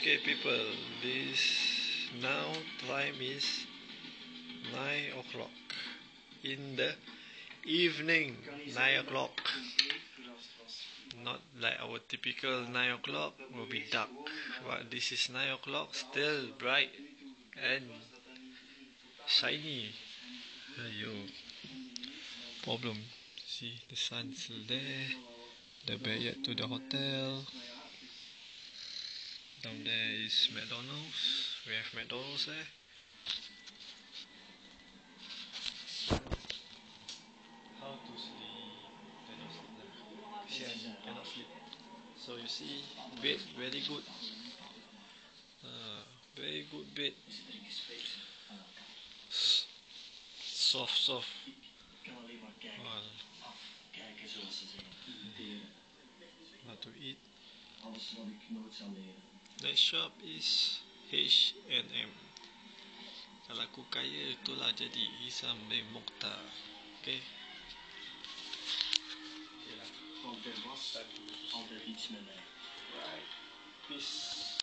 Okay, people, this now time is 9 o'clock in the evening. 9 o'clock, not like our typical 9 o'clock will be dark, but this is 9 o'clock, still bright and shiny. Ayo, problem. See, the sun's still there. The backyard to the hotel. Down there is McDonald's. We have McDonald's there. How to sleep? Cannot sleep. So you see, bed very good. Very good bed. Soft. What to eat? Next shop is H&M. Kalau aku kaya, itulah jadi Hisam bin Mokhtar. Okay. Want er was altijd iets met mij. Right. Peace.